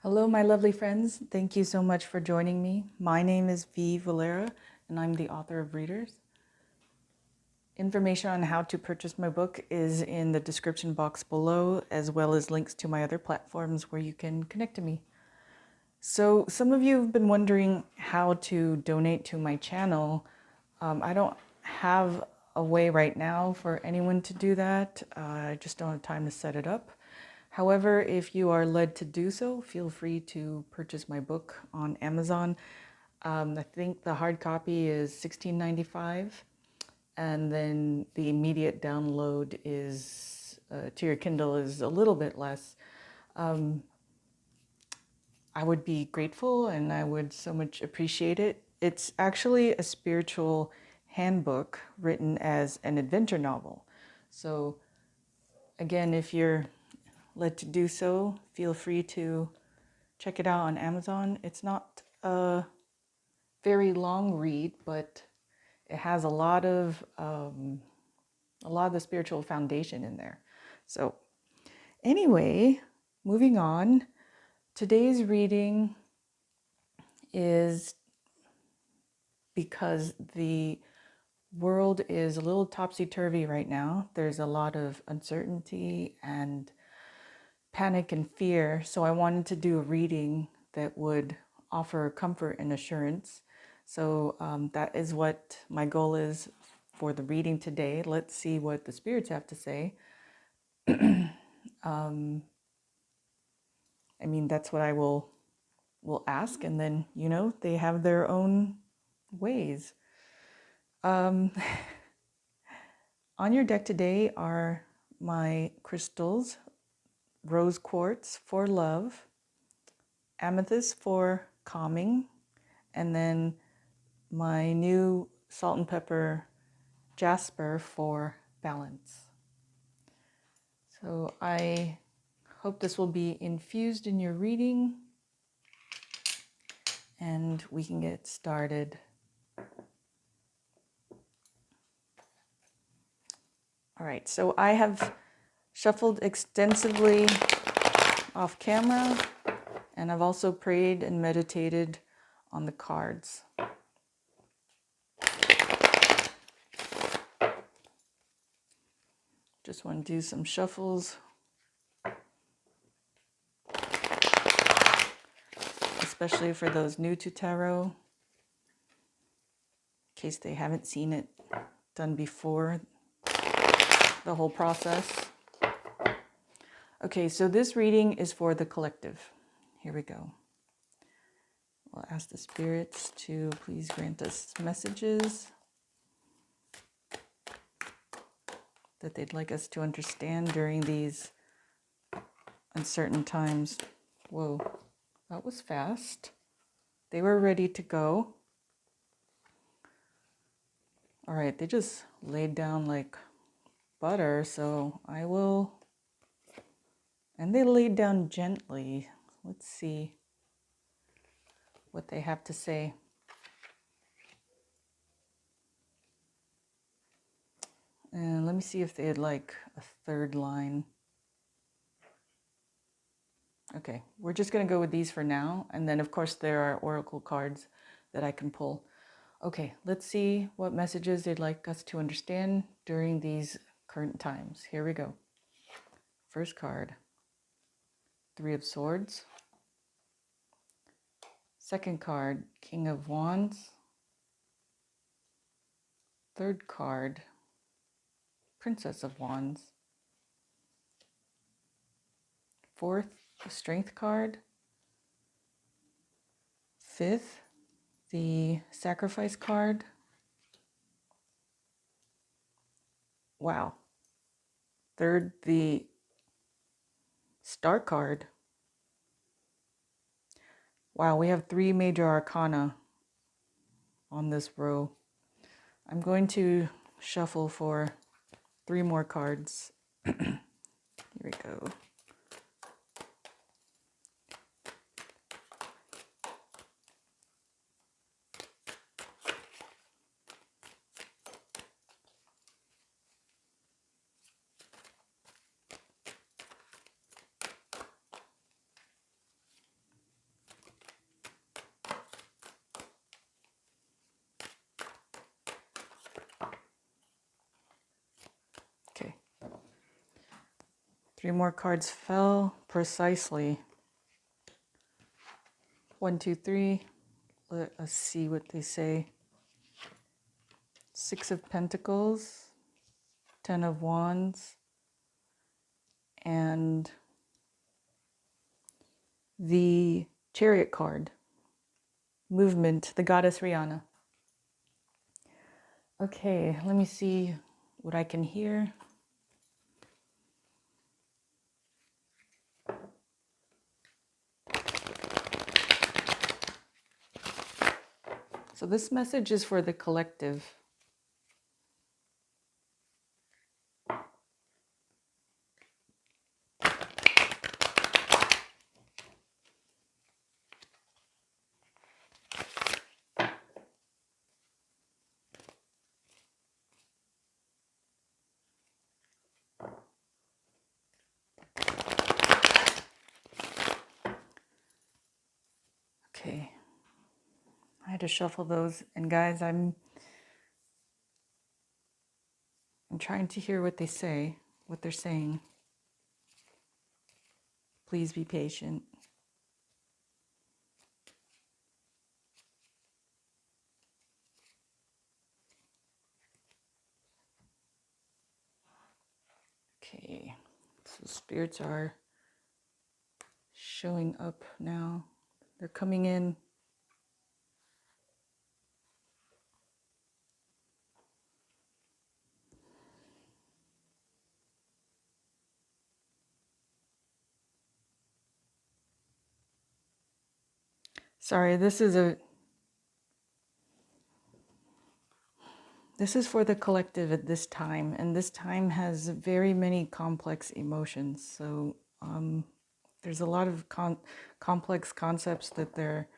Hello, my lovely friends. Thank you so much for joining me. My name is V Valera, and I'm the author of Readers. Information on how to purchase my book is in the description box below, as well as links to my other platforms where you can connect to me. So, some of you have been wondering how to donate to my channel. I don't have a way right now for anyone to do that. I just don't have time to set it up. However, if you are led to do so, feel free to purchase my book on Amazon. I think the hard copy is $16.95, and then the immediate download is to your Kindle is a little bit less. I would be grateful and I would so much appreciate it. It's actually a spiritual handbook written as an adventure novel. So, again, if you're led to do so, feel free to check it out on Amazon. It's not a very long read, but it has a lot of the spiritual foundation in there. So, anyway, moving on. Today's reading is because the world is a little topsy-turvy right now. There's a lot of uncertainty and panic and fear. So I wanted to do a reading that would offer comfort and assurance. So that is what my goal is for the reading today. Let's see what the spirits have to say. I mean, that's what I will ask, and then they have their own ways. On your deck today are my crystals: rose quartz for love, amethyst for calming, and then my new salt and pepper jasper for balance. So I hope this will be infused in your reading and we can get started. All right, so I have shuffled extensively off camera, and I've also prayed and meditated on the cards. Just want to do some shuffles, especially for those new to tarot, in case they haven't seen it done before, the whole process. Okay, so this reading is for the collective. Here we go. We'll ask the spirits to please grant us messages that they'd like us to understand during these uncertain times. Whoa, that was fast. They were ready to go. All right, they just laid down like butter, so I will... And they laid down gently. Let's see what they have to say. And let me see if they had like a third line. Okay, we're just going to go with these for now. And then, of course, there are oracle cards that I can pull. Okay, let's see what messages they'd like us to understand during these current times. Here we go. First card, Three of Swords. Second card, King of Wands. Third card, Princess of Wands. Fourth, the Strength card. Fifth, the Sacrifice card. Wow. Third, the Star card. Wow, we have three major arcana on this row. I'm going to shuffle for three more cards. Here we go. 3 more cards fell precisely. 1, 2, 3. Let us see what they say. 6 of Pentacles, 10 of Wands, and the Chariot card. Movement, the goddess Rihanna. Okay, let me see what I can hear. So this message is for the collective. Okay, I had to shuffle those, and guys, I'm trying to hear what they say, what they're saying. Please be patient. Okay, so spirits are showing up now. They're coming in. Sorry, this is for the collective at this time, and this time has very many complex emotions. So there's a lot of complex concepts that they're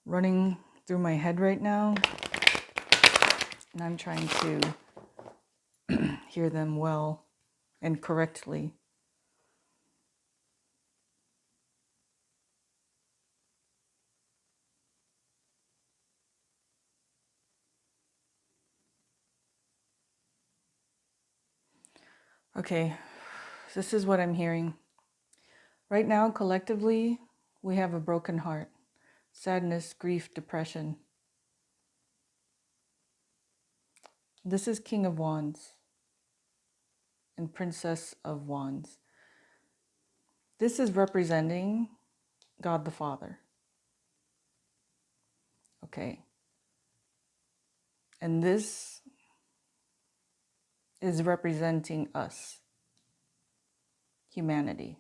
running through my head right now, and I'm trying to hear them well and correctly. Okay, this is what I'm hearing. Right now, collectively, we have a broken heart, sadness, grief, depression. This is King of Wands and Princess of Wands. This is representing God the Father. Okay. And this is representing us, humanity.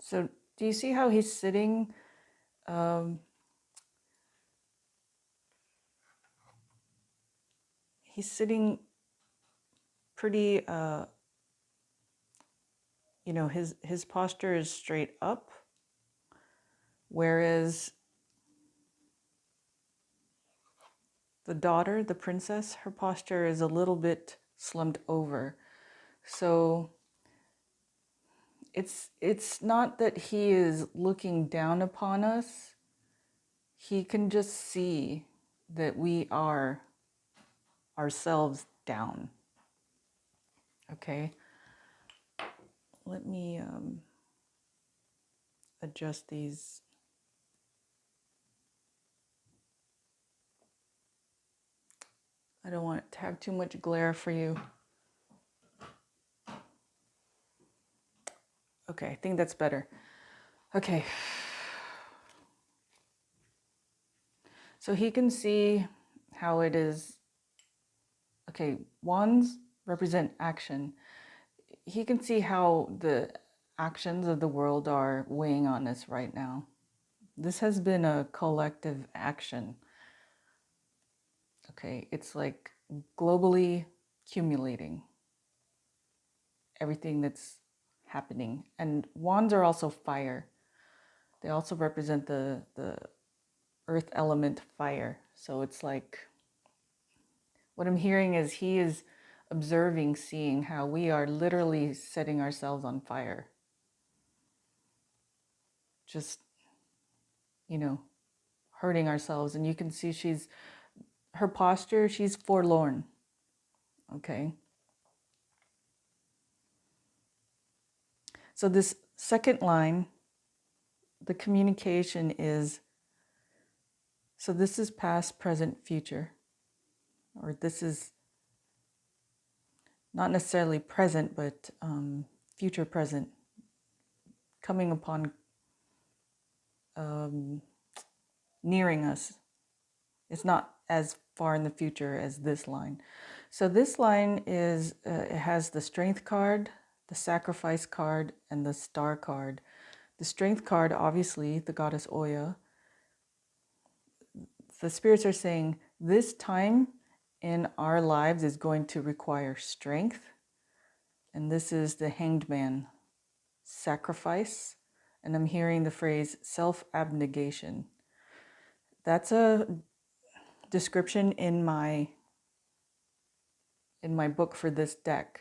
So do you see how he's sitting? He's sitting pretty, his posture is straight up, whereas the daughter, the princess, her posture is a little bit slumped over. So it's not that he is looking down upon us. He can just see that we are ourselves down. Okay. Let me adjust these. I don't want it to have too much glare for you. Okay, I think that's better. Okay. So he can see how it is. Okay, wands represent action. He can see how the actions of the world are weighing on us right now. This has been a collective action. Okay, it's like globally accumulating everything that's happening. And wands are also fire. They also represent the earth element fire. So it's like, what I'm hearing is he is observing, seeing how we are literally setting ourselves on fire. Just, hurting ourselves. And you can see her posture, she's forlorn. Okay. So this second line, the communication is, so this is past, present, future, or this is not necessarily present, but future present, coming upon, nearing us. It's not as far in the future as this line. So this line is, it has the strength card, the sacrifice card, and the star card. The strength card, obviously, the goddess Oya. The spirits are saying this time in our lives is going to require strength. And this is the Hanged Man, sacrifice. And I'm hearing the phrase self-abnegation. That's a description in my book for this deck.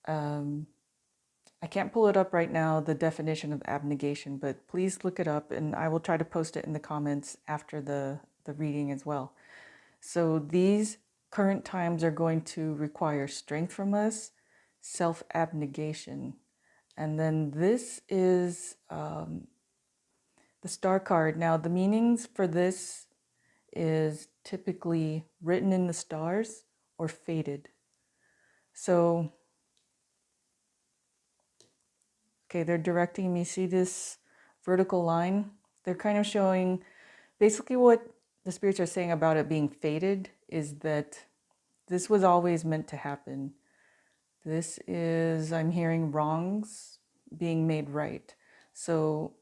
I can't pull it up right now, the definition of abnegation, but please look it up, and I will try to post it in the comments after the reading as well. So these current times are going to require strength from us, self-abnegation. And then this is the star card. Now the meanings for this is typically written in the stars or fated. So, okay, they're directing me, see this vertical line? They're kind of showing, basically what the spirits are saying about it being fated is that this was always meant to happen. This is, I'm hearing wrongs being made right. So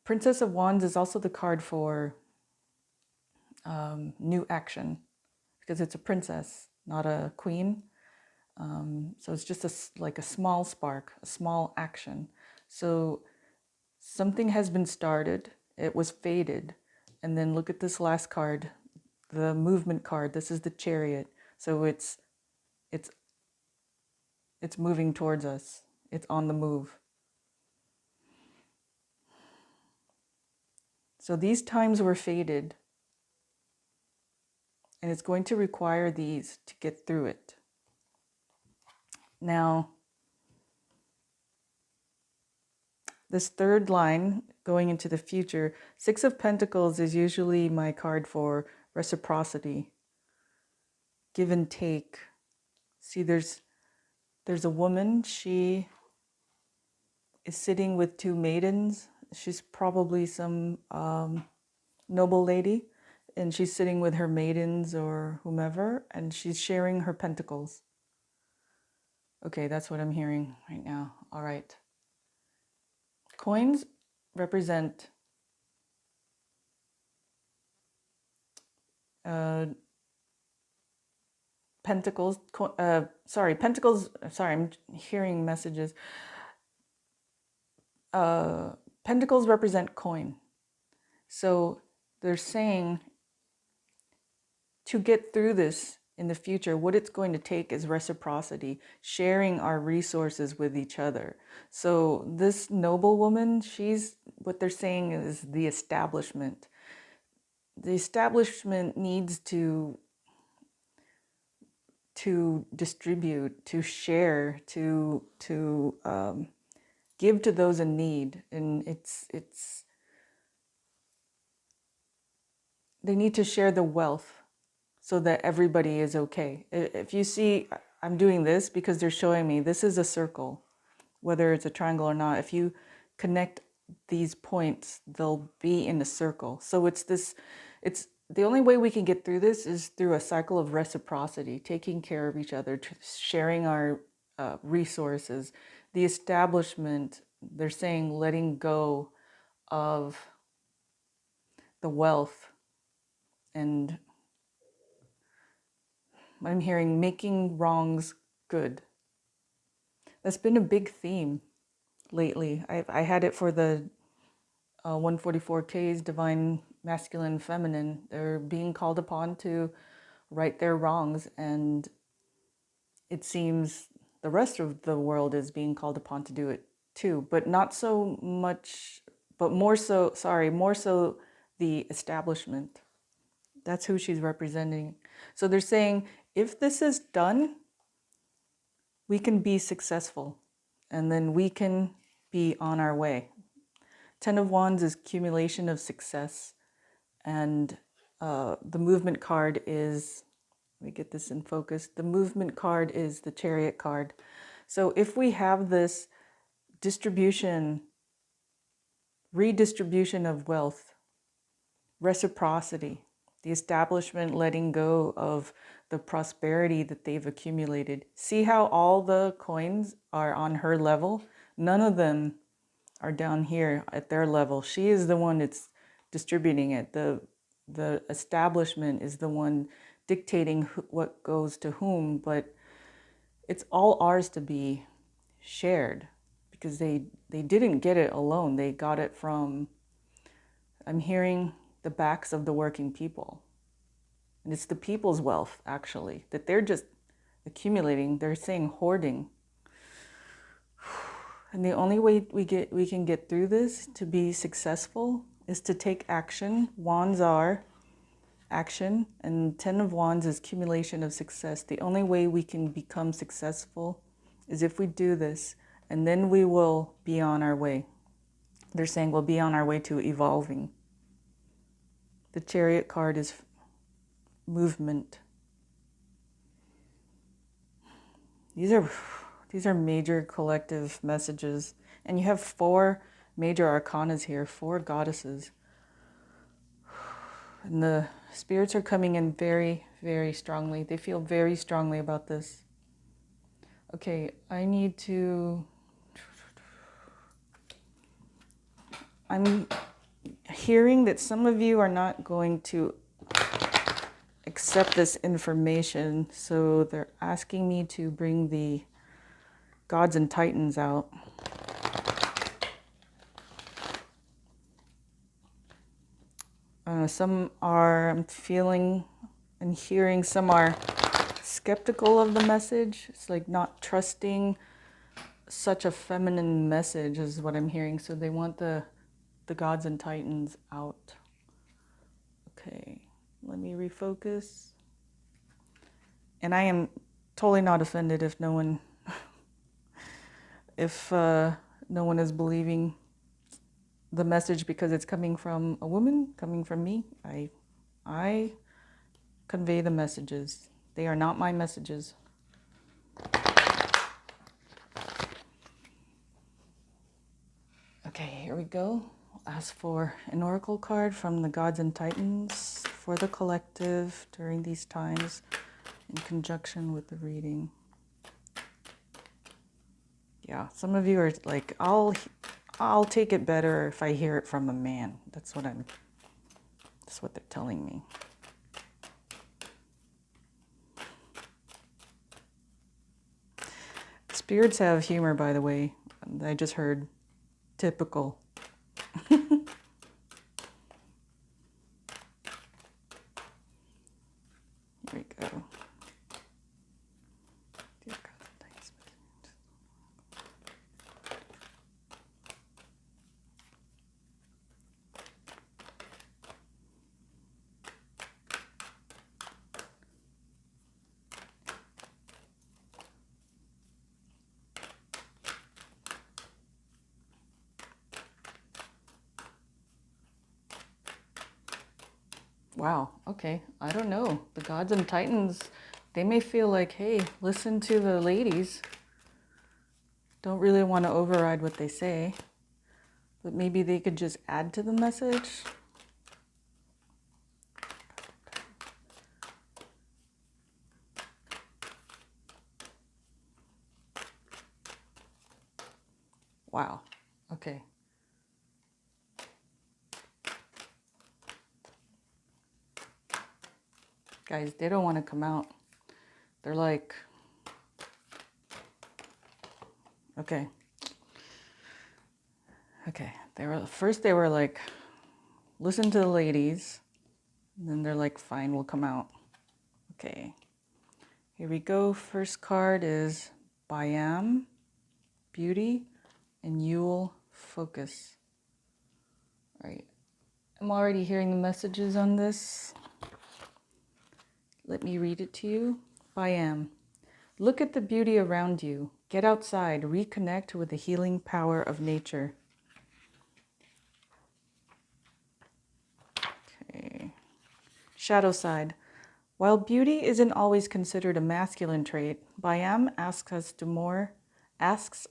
Princess of Wands is also the card for new action, because it's a princess, not a queen. So it's just like a small spark, a small action. So something has been started, it was fated. And then look at this last card, the movement card. This is the Chariot. So it's moving towards us. It's on the move. So these times were fated, and it's going to require these to get through it. Now, this third line going into the future, Six of Pentacles is usually my card for reciprocity, give and take. See, there's a woman, she is sitting with two maidens. She's probably some noble lady, and she's sitting with her maidens or whomever, and she's sharing her pentacles. Okay, that's what I'm hearing right now. All right. Coins represent pentacles. Pentacles. Sorry, I'm hearing messages. Pentacles represent coin. So they're saying to get through this in the future, what it's going to take is reciprocity, sharing our resources with each other. So this noble woman, what they're saying is the establishment. The establishment needs to distribute, to share, to give to those in need. And they need to share the wealth so that everybody is okay. If you see, I'm doing this because they're showing me this is a circle, whether it's a triangle or not. If you connect these points, they'll be in a circle. So it's the only way we can get through this is through a cycle of reciprocity, taking care of each other, sharing our resources. The establishment, they're saying letting go of the wealth, and I'm hearing making wrongs good. That's been a big theme lately. I had it for the 144Ks, Divine Masculine Feminine. They're being called upon to right their wrongs, and it seems the rest of the world is being called upon to do it too, but not so much, but more so the establishment. That's who she's representing. So they're saying, if this is done, we can be successful, and then we can be on our way. Ten of Wands is accumulation of success, and the movement card is, let me get this in focus, the movement card is the Chariot card. So if we have this distribution, redistribution of wealth, reciprocity, the establishment letting go of the prosperity that they've accumulated. See how all the coins are on her level? None of them are down here at their level. She is the one that's distributing it. The establishment is the one dictating what goes to whom, but it's all ours to be shared, because they didn't get it alone. They got it from, I'm hearing, the backs of the working people. And it's the people's wealth, actually, that they're just accumulating. They're saying hoarding. And the only way we can get through this to be successful is to take action. Wands are action, and Ten of Wands is accumulation of success. The only way we can become successful is if we do this, and then we will be on our way. They're saying we'll be on our way to evolving. The Chariot card is movement. These are major collective messages. And you have 4 major arcanas here, 4 goddesses. And the spirits are coming in very, very strongly. They feel very strongly about this. Okay, I'm hearing that some of you are not going to accept this information, so they're asking me to bring the gods and titans out. Some are, I'm feeling and hearing, some are skeptical of the message. It's like not trusting such a feminine message is what I'm hearing. So they want the gods and titans out. Okay, let me refocus. And I am totally not offended if no one is believing the message because it's coming from a woman, coming from me. I convey the messages. They are not my messages. Okay, here we go. I'll ask for an oracle card from the gods and titans for the collective during these times in conjunction with the reading. Yeah, some of you are like, I'll take it better if I hear it from a man. That's what they're telling me. Spirits have humor, by the way. I just heard typical. Here we go. Wow, okay, I don't know. The gods and titans, they may feel like, hey, listen to the ladies. Don't really want to override what they say, but maybe they could just add to the message. Wow, okay. Guys, they don't want to come out. They're like, okay. Okay, they were like, listen to the ladies. And then they're like, fine, we'll come out. Okay, here we go. First card is Byam, beauty, and Yule, focus. All right, I'm already hearing the messages on this. Let me read it to you. Bayam. Look at the beauty around you. Get outside. Reconnect with the healing power of nature. Okay. Shadow side. While beauty isn't always considered a masculine trait, Bayam asks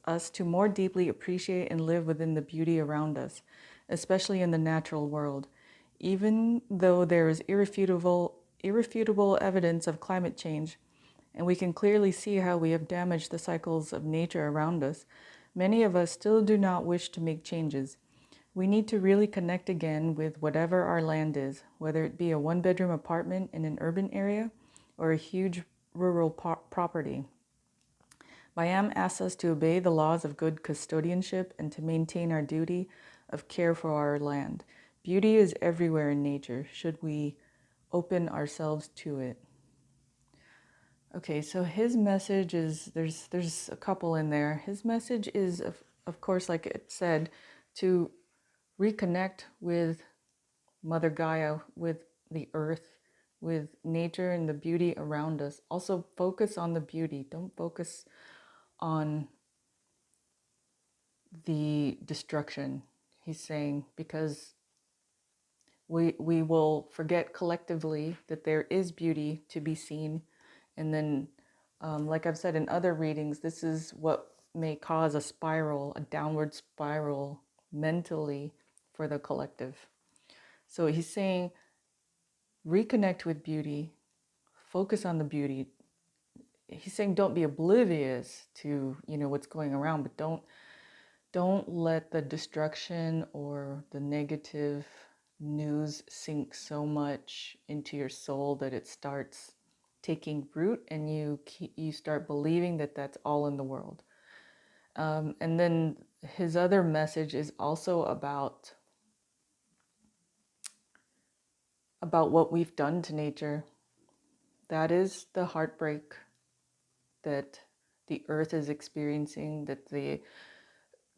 us to more deeply appreciate and live within the beauty around us, especially in the natural world. Even though there is irrefutable evidence of climate change, and we can clearly see how we have damaged the cycles of nature around us, many of us still do not wish to make changes. We need to really connect again with whatever our land is, whether it be a one-bedroom apartment in an urban area or a huge rural property. Bayam asks us to obey the laws of good custodianship and to maintain our duty of care for our land. Beauty is everywhere in nature. Should we open ourselves to it? Okay, so his message is, there's a couple in there. His message is, of course, like it said, to reconnect with Mother Gaia, with the earth, with nature and the beauty around us. Also focus on the beauty. Don't focus on the destruction, he's saying, because we will forget collectively that there is beauty to be seen. And then, like I've said in other readings, this is what may cause a spiral, a downward spiral mentally for the collective. So he's saying, reconnect with beauty, focus on the beauty. He's saying don't be oblivious to, what's going around, but don't let the destruction or the negative news sink so much into your soul that it starts taking root and you start believing that that's all in the world. And then his other message is also about what we've done to nature. That is the heartbreak that the earth is experiencing, that the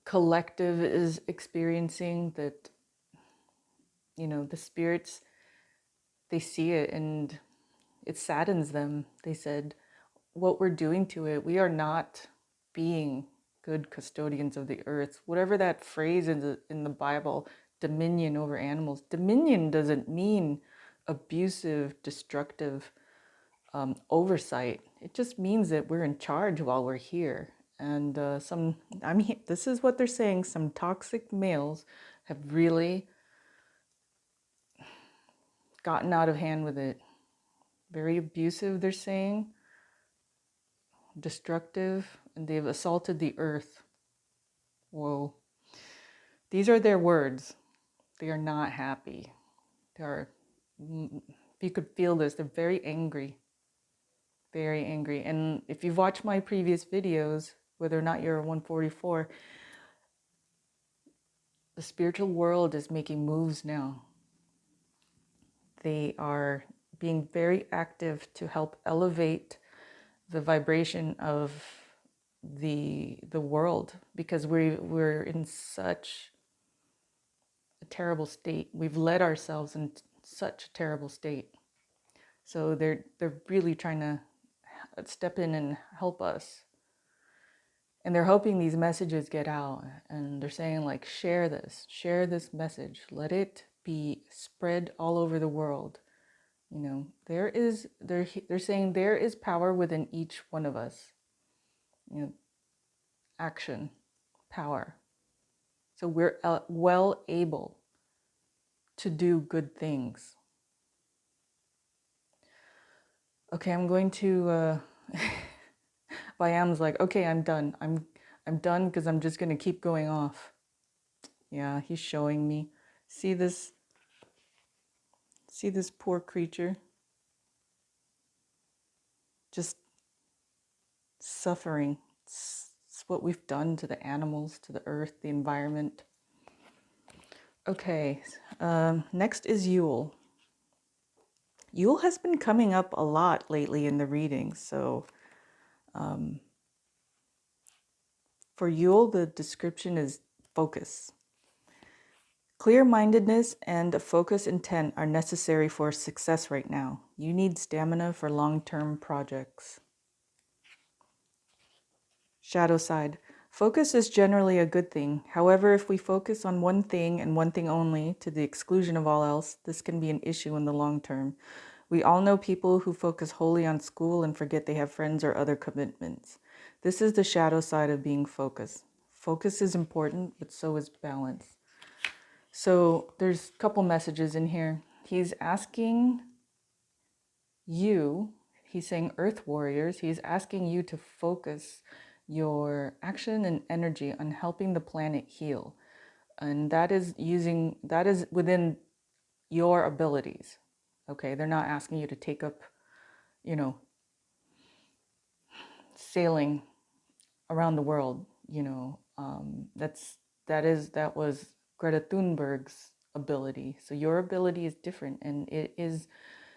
collective is experiencing, that, the spirits, they see it and it saddens them. They said, what we're doing to it, we are not being good custodians of the earth. Whatever that phrase is in the Bible, dominion over animals. Dominion doesn't mean abusive, destructive oversight. It just means that we're in charge while we're here. And this is what they're saying, some toxic males have really gotten out of hand with it. Very abusive, they're saying, destructive, and they've assaulted the earth. Whoa. These are their words. They are not happy. If you could feel this, they're very angry. Very angry. And if you've watched my previous videos, whether or not you're a 144, the spiritual world is making moves now. They are being very active to help elevate the vibration of the world, because we're in such a terrible state. We've led ourselves in such a terrible state. So they're really trying to step in and help us. And they're hoping these messages get out, and they're saying, like, share this message, let it be spread all over the world. They're saying there is power within each one of us. Action, power. So we're well able to do good things. Okay, I'm going to Bayam's like, okay, I'm done. I'm done because I'm just going to keep going off. Yeah, he's showing me. See this poor creature? Just suffering. It's what we've done to the animals, to the earth, the environment. Okay, next is Yule. Yule has been coming up a lot lately in the readings. So for Yule, the description is focus. Clear-mindedness and a focused intent are necessary for success right now. You need stamina for long-term projects. Shadow side. Focus is generally a good thing. However, if we focus on one thing and one thing only to the exclusion of all else, this can be an issue in the long term. We all know people who focus wholly on school and forget they have friends or other commitments. This is the shadow side of being focused. Focus is important, but so is balance. So there's a couple messages in here. He's asking you, he's saying Earth Warriors, he's asking you to focus your action and energy on helping the planet heal. And that is within your abilities. Okay, they're not asking you to take up, sailing around the world. That was Greta Thunberg's ability. So your ability is different, and it is,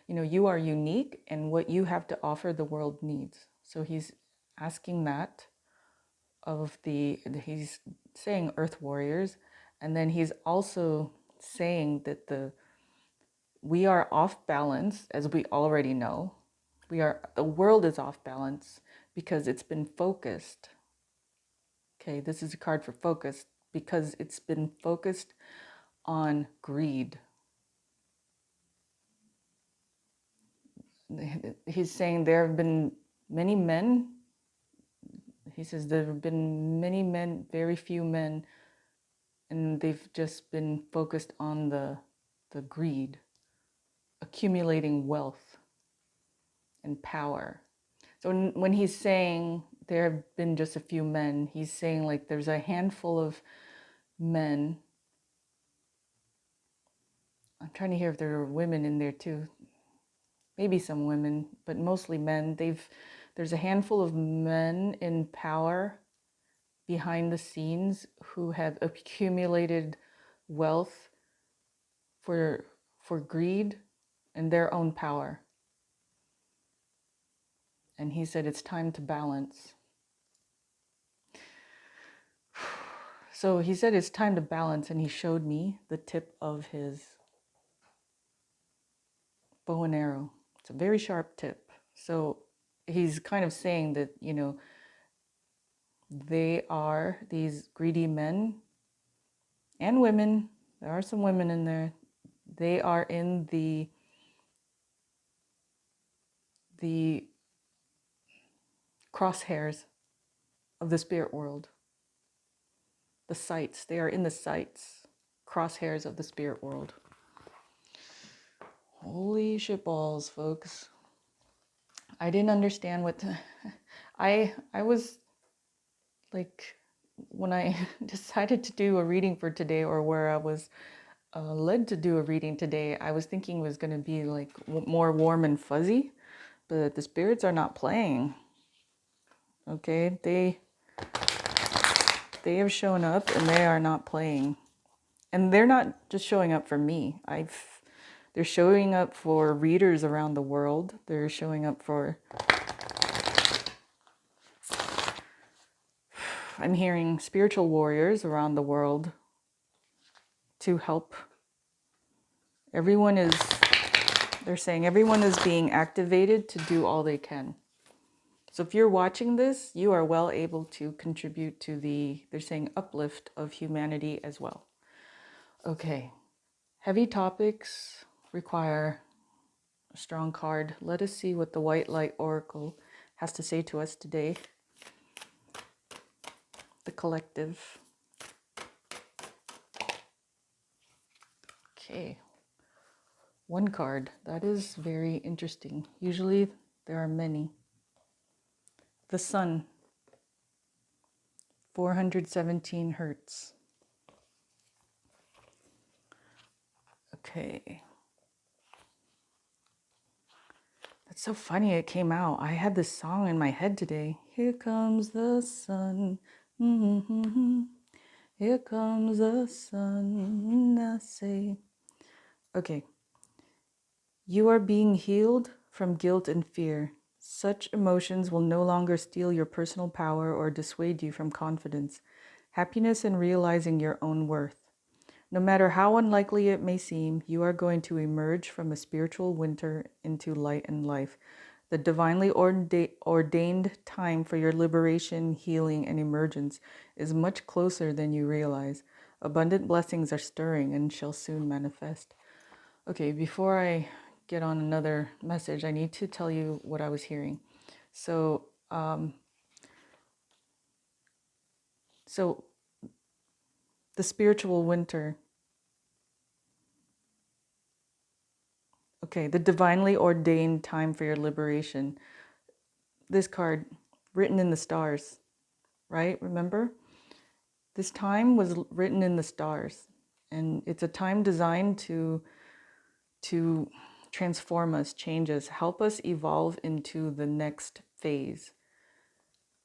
you are unique, and what you have to offer the world needs. So he's asking that he's saying Earth Warriors, and then he's also saying that we are off balance, as we already know. The world is off balance because it's been focused. Okay, this is a card for focus because it's been focused on greed. He's saying there have been many men. He says there have been many men, very few men, and they've just been focused on the greed, accumulating wealth and power. So when he's saying there have been just a few men, he's saying like there's a handful of men. I'm trying to hear if there are women in there too. Maybe some women, but mostly men. There's a handful of men in power behind the scenes who have accumulated wealth for greed and their own power. And he said it's time to balance. So he said it's time to balance, and he showed me the tip of his bow and arrow. It's a very sharp tip. So he's kind of saying that, they are these greedy men and women. There are some women in there. They are in the crosshairs of the spirit world. The sights. They are in the sights, crosshairs of the spirit world. Holy shitballs, folks. I didn't understand I was like, when I decided to do a reading for today, or where I was led to do a reading today, I was thinking it was going to be like more warm and fuzzy, but the spirits are not playing. Okay, they have shown up and they are not playing. And they're not just showing up for me. They're showing up for readers around the world. They're showing up for, I'm hearing spiritual warriors around the world to help. They're saying everyone is being activated to do all they can. So if you're watching this, you are well able to contribute to they're saying uplift of humanity as well. Okay, heavy topics require a strong card. Let us see what the White Light Oracle has to say to us today. The collective. Okay, one card. That is very interesting. Usually there are many. The Sun, 417 hertz. Okay. That's so funny it came out. I had this song in my head today. Here comes the sun. Mm-hmm. Here comes the sun. I say. Okay. You are being healed from guilt and fear. Such emotions will no longer steal your personal power or dissuade you from confidence, happiness, and realizing your own worth. No matter how unlikely it may seem, you are going to emerge from a spiritual winter into light and life. The divinely ordained time for your liberation, healing, and emergence is much closer than you realize. Abundant blessings are stirring and shall soon manifest. Okay, before I get on another message, I need to tell you what I was hearing. So, so the spiritual winter. Okay, the divinely ordained time for your liberation. This card, written in the stars, right? Remember? This time was written in the stars, and it's a time designed to transform us, change us, help us evolve into the next phase.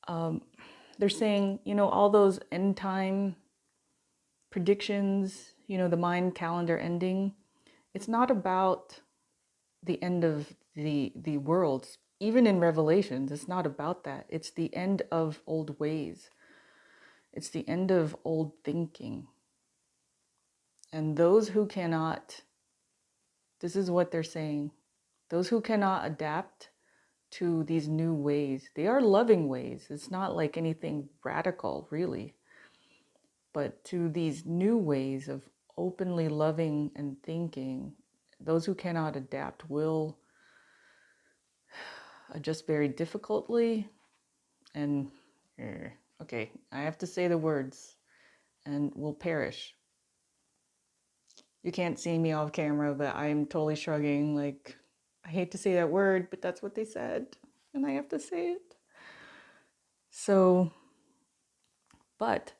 They're saying, all those end time predictions, the Mayan calendar ending, it's not about the end of the world. Even in Revelations, it's not about that. It's the end of old ways. It's the end of old thinking. And those who cannot, this is what they're saying, those who cannot adapt to these new ways, they are loving ways. It's not like anything radical, really. But to these new ways of openly loving and thinking, those who cannot adapt will adjust very difficultly. And, okay, I have to say the words, and will perish. You can't see me off camera, but I'm totally shrugging. Like, I hate to say that word, but that's what they said, and I have to say it. So, but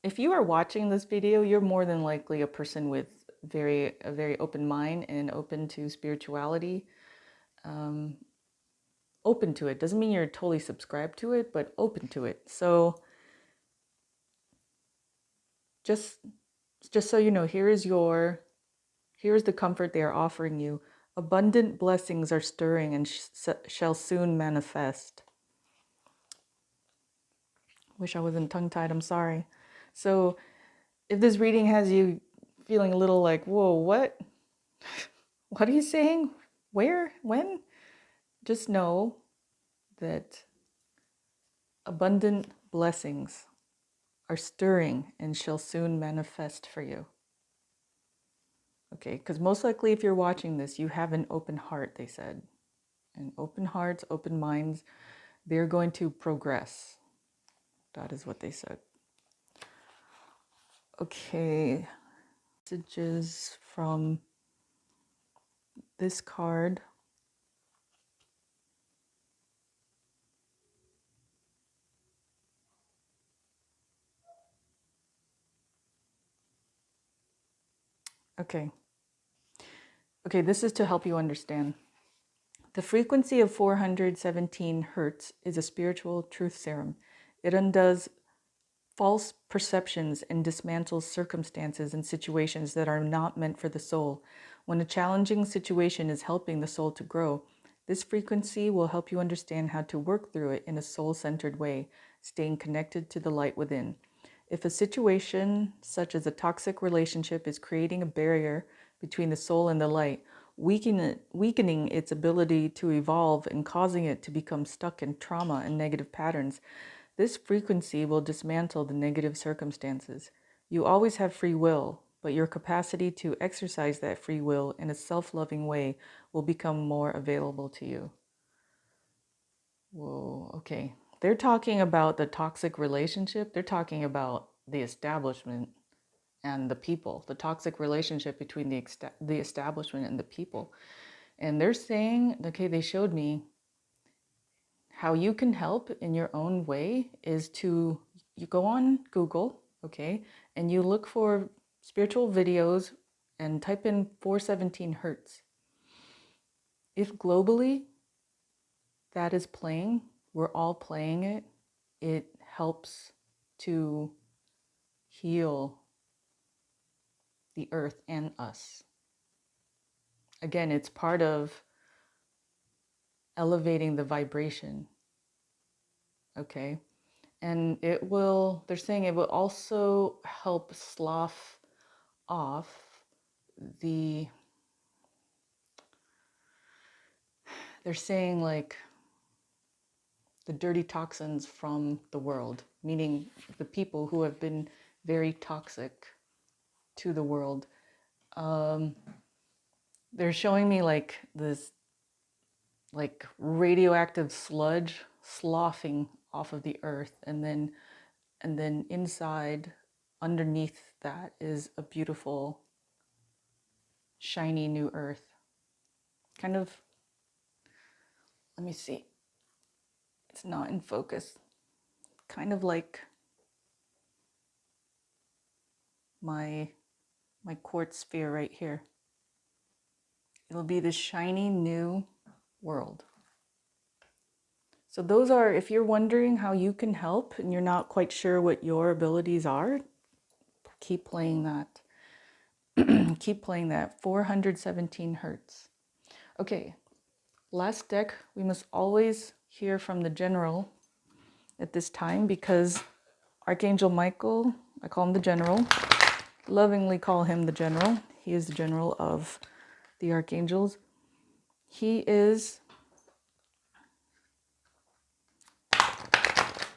if you are watching this video, you're more than likely a person with a very open mind and open to spirituality. Open to it doesn't mean you're totally subscribed to it, but open to it. So just so you know, here's the comfort they are offering you. Abundant blessings are stirring and shall soon manifest. Wish I wasn't tongue-tied, I'm sorry. So if this reading has you feeling a little like, whoa, what? What are you saying? Where? When? Just know that abundant blessings are stirring and shall soon manifest for you. Okay, because most likely if you're watching this, you have an open heart, they said. And open hearts, open minds, they're going to progress. That is what they said. Okay, messages from this card. Okay, this is to help you understand. The frequency of 417 hertz is a spiritual truth serum. It undoes false perceptions and dismantles circumstances and situations that are not meant for the soul. When a challenging situation is helping the soul to grow, this frequency will help you understand how to work through it in a soul-centered way, staying connected to the light within. If a situation, such as a toxic relationship, is creating a barrier between the soul and the light, weakening its ability to evolve and causing it to become stuck in trauma and negative patterns, this frequency will dismantle the negative circumstances. You always have free will, but your capacity to exercise that free will in a self-loving way will become more available to you. Whoa, okay. They're talking about the toxic relationship. They're talking about the establishment and the people, the toxic relationship between the establishment and the people. And they're saying, okay, they showed me how you can help in your own way is to, you go on Google, okay, and you look for spiritual videos and type in 417 hertz. If globally that is playing, we're all playing it, it helps to heal the earth and us. Again, it's part of elevating the vibration, okay? And they're saying it will also help slough off they're saying like the dirty toxins from the world, meaning the people who have been very toxic to the world. They're showing me like this like radioactive sludge sloughing off of the earth, and then inside underneath that is a beautiful shiny new earth. Kind of, let me see. It's not in focus. Kind of like my quartz sphere right here. It'll be this shiny new world. So those are, if you're wondering how you can help and you're not quite sure what your abilities are, keep playing that. Keep playing that. 417 hertz. Okay, last deck. We must always hear from the general at this time, because Archangel Michael, I call him the general, lovingly call him the general. He is the general of the archangels. He is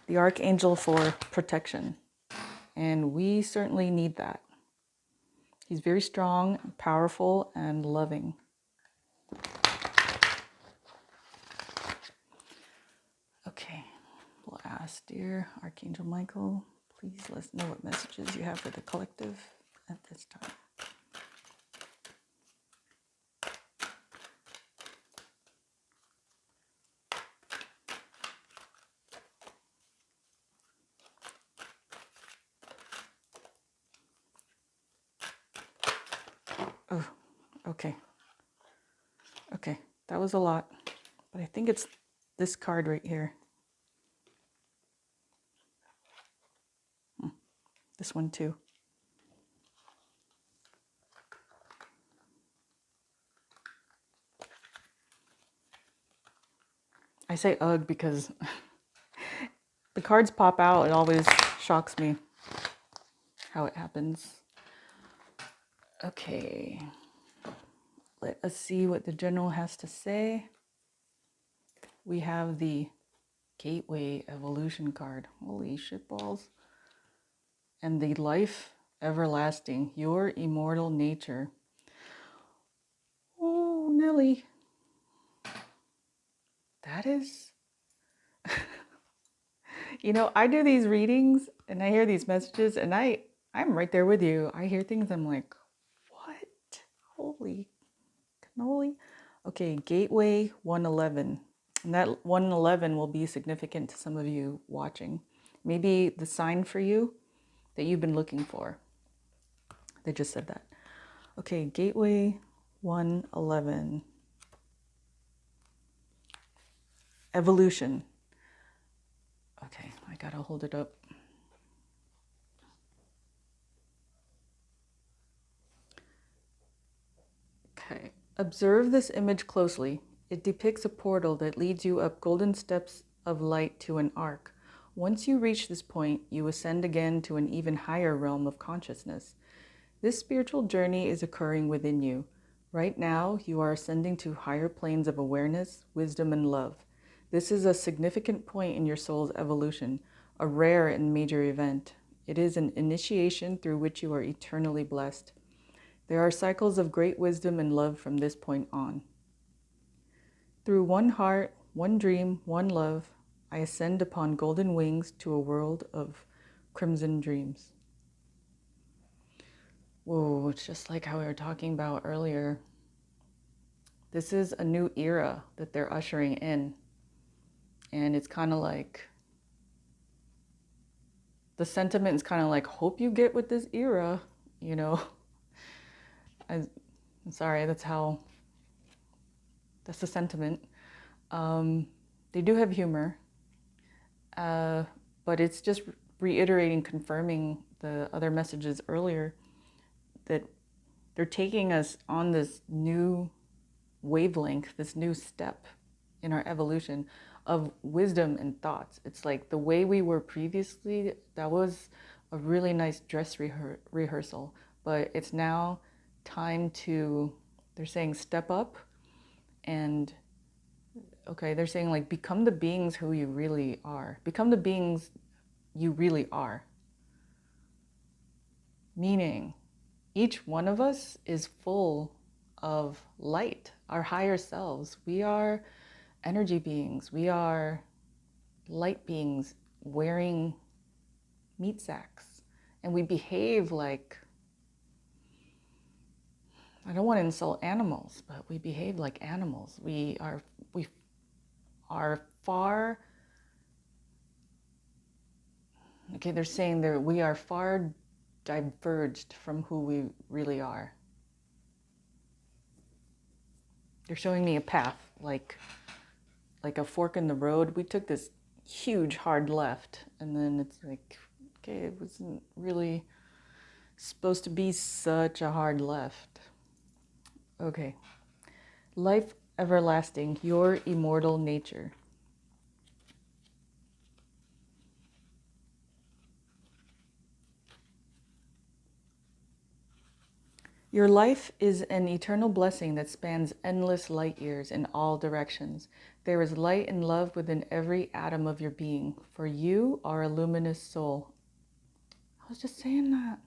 the archangel for protection, and we certainly need that. He's very strong, powerful, and loving. Okay, we'll ask, dear Archangel Michael, please let us know what messages you have for the collective at this time. Oh, okay. Okay, that was a lot, but I think it's this card right here. This one too. I say ugh because the cards pop out. It always shocks me how it happens. Okay. Let us see what the general has to say. We have the Gateway Evolution card. Holy shitballs. And the Life Everlasting, your immortal nature. Oh, Nelly. That is... You know, I do these readings and I hear these messages and I'm right there with you. I hear things, I'm like, what? Holy cannoli. Okay, Gateway 111. And that 111 will be significant to some of you watching. Maybe the sign for you that you've been looking for. They just said that. Okay, Gateway 111. Evolution. Okay, I gotta hold it up. Okay, observe this image closely. It depicts a portal that leads you up golden steps of light to an arc. Once you reach this point, you ascend again to an even higher realm of consciousness. This spiritual journey is occurring within you. Right now, you are ascending to higher planes of awareness, wisdom, and love. This is a significant point in your soul's evolution, a rare and major event. It is an initiation through which you are eternally blessed. There are cycles of great wisdom and love from this point on. Through one heart, one dream, one love, I ascend upon golden wings to a world of crimson dreams. Whoa, it's just like how we were talking about earlier. This is a new era that they're ushering in. And it's kind of like, the sentiment is kind of like, hope you get with this era, you know. I'm sorry, that's the sentiment. They do have humor, but it's just reiterating, confirming the other messages earlier, that they're taking us on this new wavelength, this new step in our evolution of wisdom and thoughts. It's like the way we were previously, that was a really nice dress rehearsal. but it's now time to, they're saying step up and, okay, they're saying like become the beings who you really are. Become the beings you really are. Meaning, each one of us is full of light, our higher selves. We are energy beings. We are light beings wearing meat sacks. And we behave like, I don't want to insult animals, but we behave like animals. We are far, okay, they're saying that we are far diverged from who we really are. They're showing me a path, like a fork in the road. We took this huge hard left, and then it's like, okay, it wasn't really supposed to be such a hard left. Okay. Life everlasting, your immortal nature. Your life is an eternal blessing that spans endless light years in all directions. There is light and love within every atom of your being, for you are a luminous soul. I was just saying that.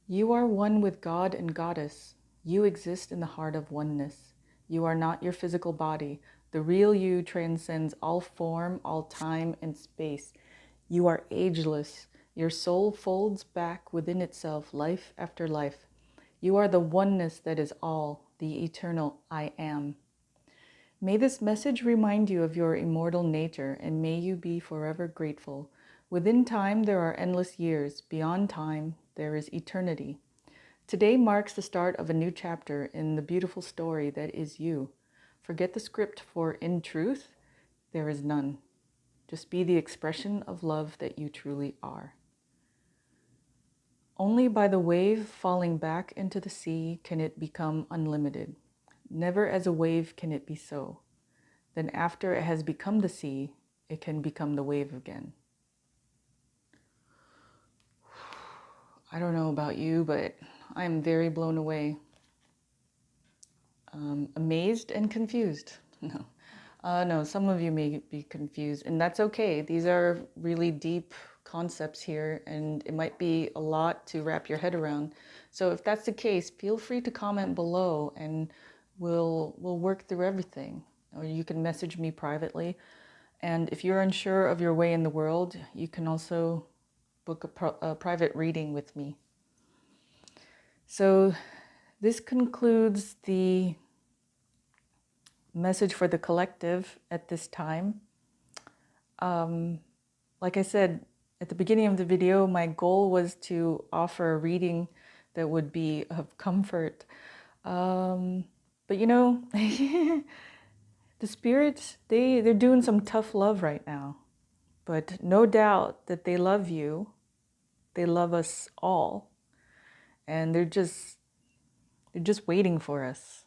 You are one with God and Goddess. You exist in the heart of oneness. You are not your physical body. The real you transcends all form, all time, and space. You are ageless. Your soul folds back within itself life after life. You are the oneness that is all, the eternal I am. May this message remind you of your immortal nature, and may you be forever grateful. Within time, there are endless years. Beyond time, there is eternity. Today marks the start of a new chapter in the beautiful story that is you. Forget the script, for in truth, there is none. Just be the expression of love that you truly are. Only by the wave falling back into the sea can it become unlimited. Never as a wave can it be so. Then after it has become the sea, it can become the wave again. I don't know about you, but I am very blown away. Amazed and confused. No, some of you may be confused, and that's okay. These are really deep concepts here, and it might be a lot to wrap your head around. So if that's the case, feel free to comment below, and we'll work through everything. Or you can message me privately. And if you're unsure of your way in the world, you can also book a private reading with me. So this concludes the message for the collective at this time. Like I said at the beginning of the video, my goal was to offer a reading that would be of comfort. But you know, the spirits, they're doing some tough love right now. But no doubt that they love you. They love us all. And they're just waiting for us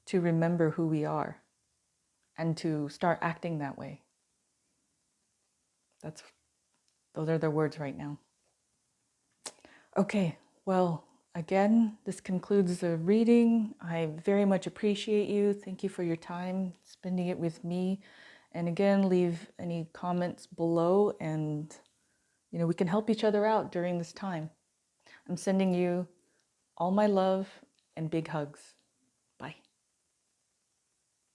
to remember who we are and to start acting that way. Those are their words right now. Okay, well, again, this concludes the reading. I very much appreciate you. Thank you for your time spending it with me. And again, leave any comments below, and we can help each other out during this time. I'm sending you all my love and big hugs.